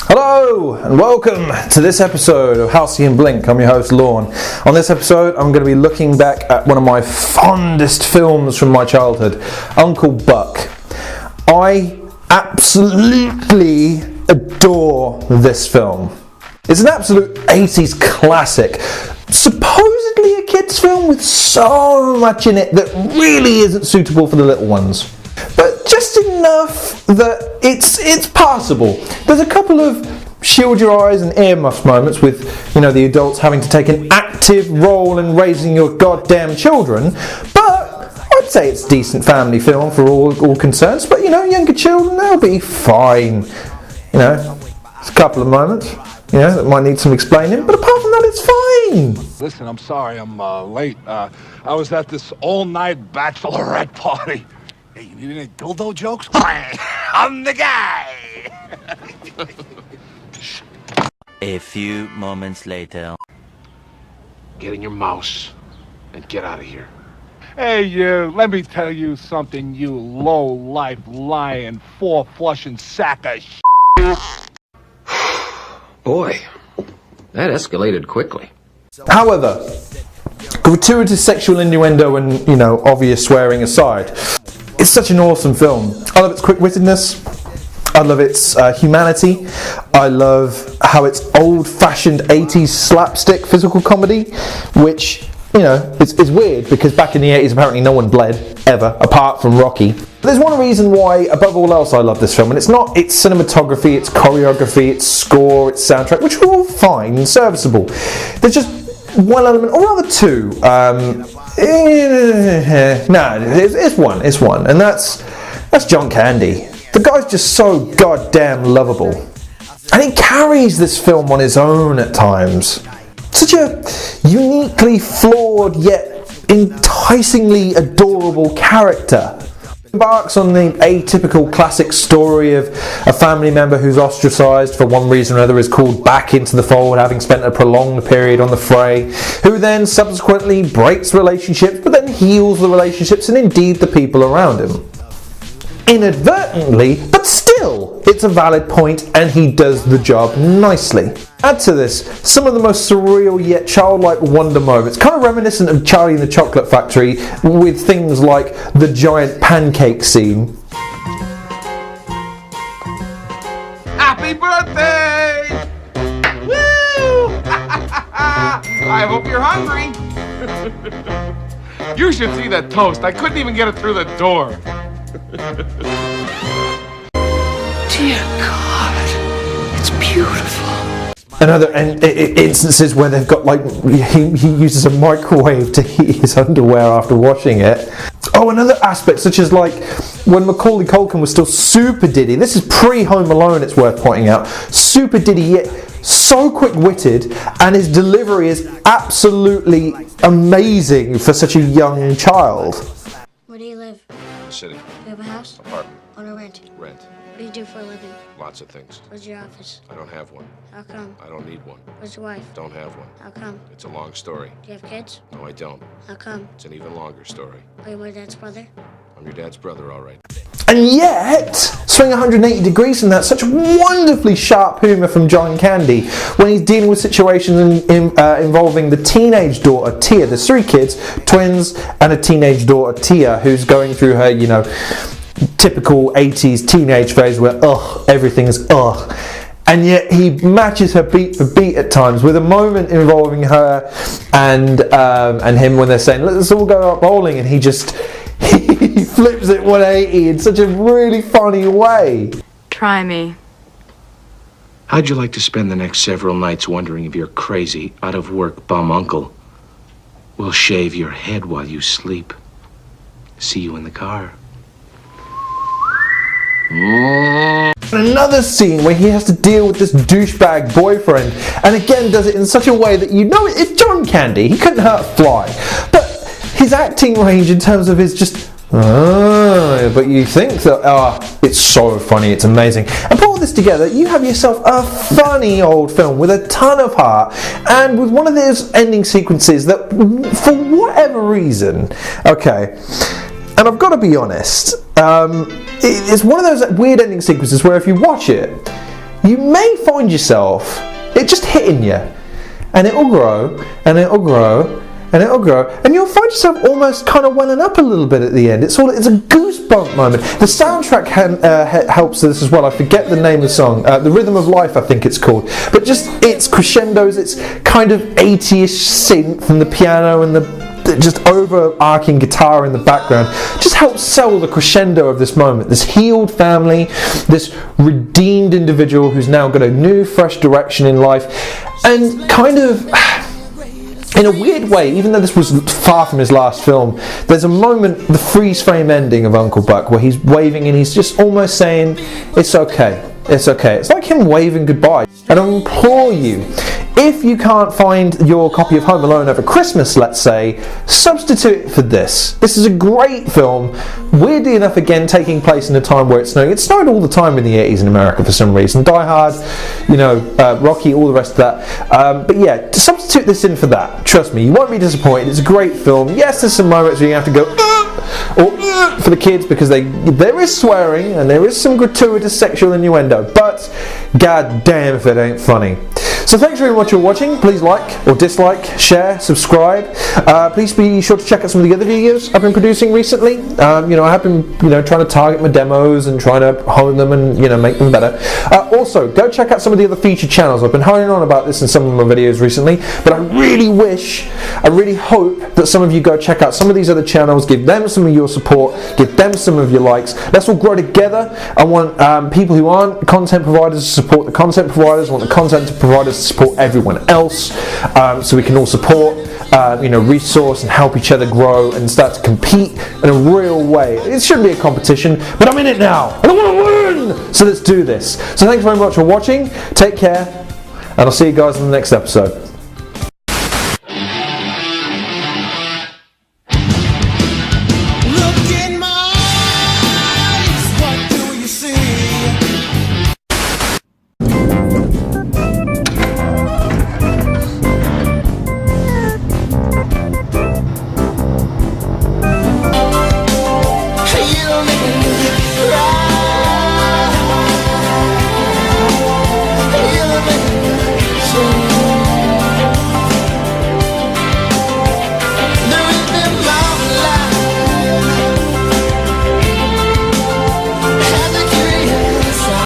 Hello and welcome to this episode of Halcyon Blink. I'm your host Lorne. On this episode I'm going to be looking back at one of my fondest films from my childhood, Uncle Buck. I absolutely adore this film. It's an absolute 80s classic, supposedly a kids film with so much in it that really isn't suitable for the little ones. But just enough that it's passable. There's a couple of shield your eyes and earmuffs moments with, the adults having to take an active role in raising your goddamn children, but I'd say it's a decent family film for all concerns. But younger children, they'll be fine. It's a couple of moments, that might need some explaining, but apart from that, it's fine. Listen, I'm sorry I'm late. I was at this all-night bachelorette party. Hey, you need any dildo jokes? I'm the guy! A few moments later. Get in your mouse and get out of here. Hey, you, let me tell you something, you low-life, lying, four-flushing sack of shit. Boy, that escalated quickly. However, gratuitous sexual innuendo and, obvious swearing aside, it's such an awesome film. I love its quick-wittedness. I love its humanity. I love how it's old-fashioned 80s slapstick physical comedy, which, is weird because back in the 80s apparently no one bled, ever, apart from Rocky. There's one reason why, above all else, I love this film, and it's not its cinematography, its choreography, its score, its soundtrack, which are all fine and serviceable. There's just one element, or rather two. It's one, and that's John Candy. The guy's just so goddamn lovable. And he carries this film on his own at times. Such a uniquely flawed yet enticingly adorable character. Embarks on the atypical classic story of a family member who's ostracised for one reason or another, is called back into the fold having spent a prolonged period on the fray, who then subsequently breaks relationships but then heals the relationships and indeed the people around him. Inadvertently, but still, it's a valid point and he does the job nicely. Add to this some of the most surreal yet childlike wonder moments, kind of reminiscent of Charlie and the Chocolate Factory, with things like the giant pancake scene. Happy birthday! Woo! I hope you're hungry. You should see that toast. I couldn't even get it through the door. Dear God, it's beautiful. Another instances where they've got he uses a microwave to heat his underwear after washing it. Oh, another aspect such as when Macaulay Culkin was still super diddy. This is pre-Home Alone, it's worth pointing out. Super diddy yet so quick-witted, and his delivery is absolutely amazing for such a young child. Where do you live? City. Do you have a house? Apartment. Own or rent? Rent. What do you do for a living? Lots of things. Where's your office? I don't have one. How come? I don't need one. Where's your wife? Don't have one. How come? It's a long story. Do you have kids? No, I don't. How come? It's an even longer story. Are you my dad's brother? I'm your dad's brother, all right. And yet, swing 180 degrees from that, such wonderfully sharp humour from John Candy when he's dealing with situations involving the teenage daughter, Tia. There's three kids, twins, and a teenage daughter, Tia, who's going through her, typical 80s teenage phase where, everything's ugh. And yet he matches her beat for beat at times, with a moment involving her and him when they're saying, let's all go out bowling, and he flips it 180 in such a really funny way. Try me. How'd you like to spend the next several nights wondering if your crazy, out-of-work bum uncle will shave your head while you sleep? See you in the car. Another scene where he has to deal with this douchebag boyfriend, and again does it in such a way that it's John Candy, he couldn't hurt a fly, but his acting range in terms of his just But you think that, it's so funny, it's amazing. And put all this together, you have yourself a funny old film with a ton of heart, and with one of those ending sequences that, for whatever reason, okay, and I've got to be honest, it's one of those weird ending sequences where if you watch it, you may find yourself, it just hitting you, and it'll grow, and it'll grow, and it'll grow, and you'll find yourself almost kind of welling up a little bit at the end. It's a goosebump moment. The soundtrack helps this as well. I forget the name of the song. The Rhythm of Life, I think it's called. But just its crescendos, it's kind of 80ish synth and the piano and the just overarching guitar in the background just helps sell the crescendo of this moment. This healed family, this redeemed individual who's now got a new, fresh direction in life, and kind of, in a weird way, even though this was far from his last film, there's a moment, the freeze frame ending of Uncle Buck, where he's waving and he's just almost saying, it's okay, it's okay. It's like him waving goodbye. And I implore you, if you can't find your copy of Home Alone over Christmas, let's say, substitute it for this. This is a great film, weirdly enough again taking place in a time where it's snowing. It snowed all the time in the 80s in America for some reason. Die Hard, Rocky, all the rest of that. But yeah, to substitute this in for that, trust me, you won't be disappointed. It's a great film. Yes, there's some moments where you have to go or for the kids because there is swearing and there is some gratuitous sexual innuendo, but god damn if it ain't funny. So thanks very much for watching. Please like or dislike, share, subscribe. Please be sure to check out some of the other videos I've been producing recently. I have been trying to target my demos and trying to hone them and make them better. Also, go check out some of the other featured channels. I've been honing on about this in some of my videos recently, but I really hope that some of you go check out some of these other channels, give them some of your support, give them some of your likes. Let's all grow together. I want people who aren't content providers to support the content providers. I want the content providers to support everyone else, so we can all support, resource and help each other grow and start to compete in a real way. It shouldn't be a competition, but I'm in it now, and I want to win! So let's do this. So thanks very much for watching, take care, and I'll see you guys in the next episode.